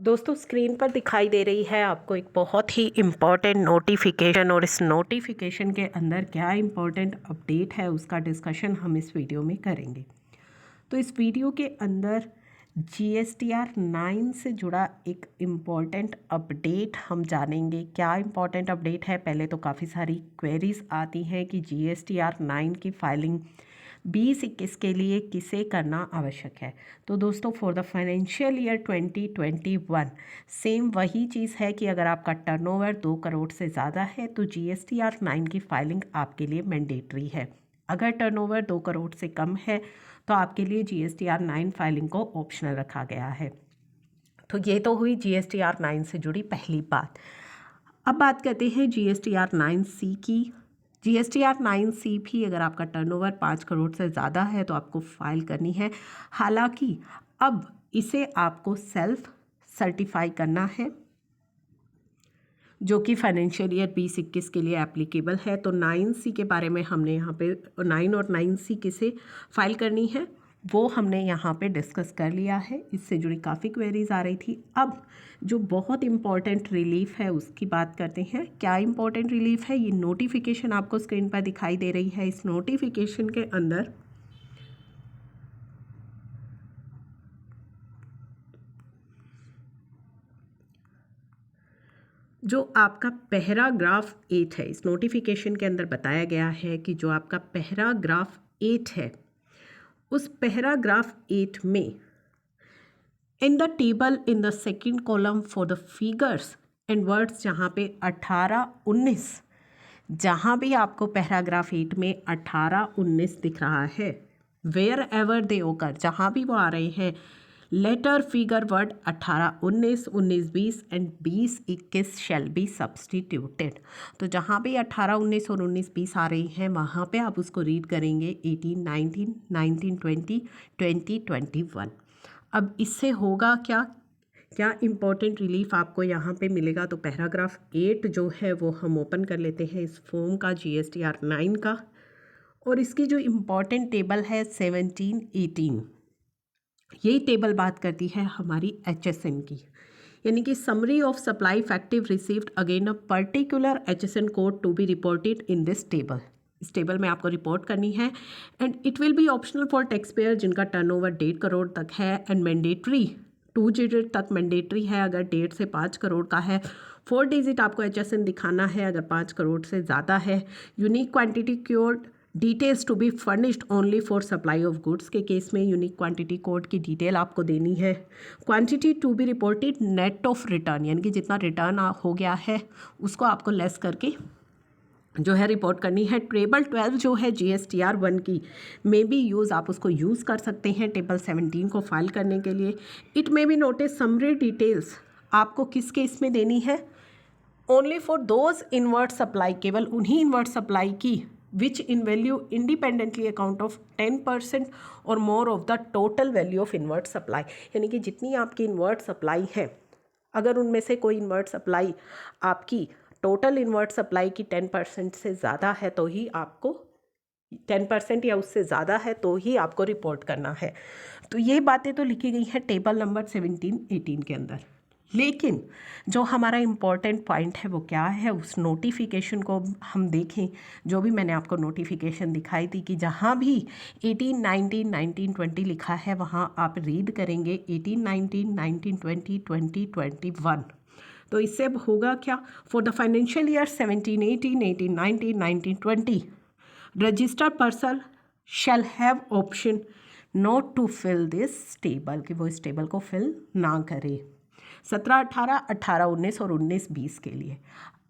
दोस्तों स्क्रीन पर दिखाई दे रही है आपको एक बहुत ही इम्पॉर्टेंट नोटिफिकेशन और इस नोटिफिकेशन के अंदर क्या इम्पॉर्टेंट अपडेट है उसका डिस्कशन हम इस वीडियो में करेंगे। तो इस वीडियो के अंदर GSTR 9 से जुड़ा एक इम्पॉर्टेंट अपडेट हम जानेंगे। क्या इम्पॉर्टेंट अपडेट है? पहले तो काफ़ी सारी क्वेरीज आती हैं कि GSTR 9 की फाइलिंग 2021 के लिए किसे करना आवश्यक है। तो दोस्तों for the financial year 2021 same वही चीज़ है कि अगर आपका टर्नओवर 2 करोड़ से ज़्यादा है तो GSTR 9 की फाइलिंग आपके लिए मैंडेटरी है। अगर टर्नओवर 2 करोड़ से कम है तो आपके लिए GSTR 9 फाइलिंग को ऑप्शनल रखा गया है। तो ये तो हुई GSTR 9 से जुड़ी पहली बात। अब बात करते हैं GSTR 9C की। GSTR 9C भी अगर आपका टर्नओवर 5 करोड़ से ज़्यादा है तो आपको फाइल करनी है। हालांकि अब इसे आपको सेल्फ सर्टिफाई करना है जो कि फाइनेंशियल ईयर 2021 के लिए एप्लीकेबल है। तो 9C के बारे में हमने यहाँ पे 9 और 9C किसे फाइल करनी है वो हमने यहाँ पे डिस्कस कर लिया है। इससे जुड़ी काफ़ी क्वेरीज आ रही थी। अब जो बहुत इम्पॉर्टेंट रिलीफ है उसकी बात करते हैं। क्या इम्पॉर्टेंट रिलीफ है? ये नोटिफिकेशन आपको स्क्रीन पर दिखाई दे रही है। इस नोटिफिकेशन के अंदर जो आपका पैराग्राफ 8 है, इस नोटिफिकेशन के अंदर बताया गया है कि जो आपका पैराग्राफ 8 है उस पैराग्राफ 8 में in the table in the second column for the figures and words, जहाँ पे 18-19, जहाँ भी आपको पैराग्राफ 8 में 18-19 दिख रहा है, वेयर एवर दे ओकर, जहाँ भी वो आ रहे हैं, letter figure word 18-19, 19-20 and 20-21 shall be substituted. तो जहाँ भी 18-19 और 19-20 आ रही हैं वहाँ पे आप उसको रीड करेंगे 18-19, 19-20, 20-21। अब इससे होगा क्या क्या इम्पॉर्टेंट रिलीफ आपको यहाँ पे मिलेगा? तो पैराग्राफ 8 जो है वो हम ओपन कर लेते हैं इस फॉर्म का, GSTR 9 का, और इसकी जो इम्पॉर्टेंट टेबल है 17-18, यही टेबल बात करती है हमारी HSN की, यानी कि summary of supply effective received again a particular HSN code to be reported in this table. इस टेबल में आपको रिपोर्ट करनी है and it will be optional for taxpayer जिनका टर्नओवर 1.5 करोड़ तक है एंड मैंडेटरी 2 डिजिट तक मैंडेटरी है अगर 1.5 से 5 करोड़ का है। 4 डिजिट आपको HSN दिखाना है अगर 5 करोड़ से ज़्यादा है। Unique quantity code details to be furnished only for supply of goods के केस में यूनिक क्वांटिटी कोड की डिटेल आपको देनी है। Quantity to be reported net of return, यानी कि जितना रिटर्न हो गया है उसको आपको लेस करके जो है रिपोर्ट करनी है। टेबल 12 जो है GSTR 1 की मे बी यूज़, आप उसको यूज़ कर सकते हैं टेबल 17 को फाइल करने के लिए। It may be notice summary details आपको किस केस में देनी है? Only for those inward supply, केवल उन्हीं इनवर्ट सप्लाई की विच इन वैल्यू इंडिपेंडेंटली अकाउंट ऑफ 10% और more of the total value of inward supply, यानी कि जितनी आपकी इनवर्ट सप्लाई है अगर उनमें से कोई इनवर्ट सप्लाई आपकी टोटल इनवर्ट सप्लाई की 10% से ज़्यादा है तो ही आपको 10% या उससे ज़्यादा है तो ही आपको रिपोर्ट करना है। तो ये बातें तो लिखी गई हैं टेबल नंबर 17-18 के अंदर। लेकिन जो हमारा इम्पॉर्टेंट पॉइंट है वो क्या है? उस नोटिफिकेशन को हम देखें, जो भी मैंने आपको नोटिफिकेशन दिखाई थी कि जहाँ भी 18, 19, 19, 20 लिखा है वहाँ आप रीड करेंगे 18, 19, 19, 20, 20, 21। तो इससे अब होगा क्या? For the financial year 17, 18, 18, 19, 19, 20 registered person shall have option not to fill this table, कि वो इस टेबल को फिल ना करे 17-18, 18-19 और 19-20 के लिए।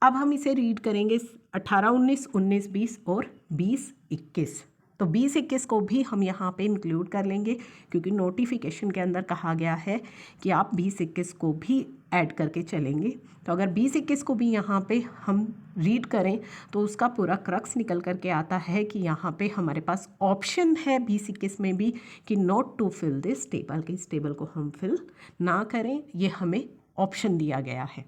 अब हम इसे रीड करेंगे 18-19, 19-20 और 20-21। तो 20-21 को भी हम यहाँ पे इंक्लूड कर लेंगे क्योंकि नोटिफिकेशन के अंदर कहा गया है कि आप 20-21 को भी ऐड करके चलेंगे। तो अगर 20-21 को भी यहाँ पे हम रीड करें तो उसका पूरा क्रक्स निकल करके आता है कि यहाँ पे हमारे पास ऑप्शन है 20-21 में भी कि not to fill this table, कि इस टेबल को हम फिल ना करें, ये हमें ऑप्शन दिया गया है।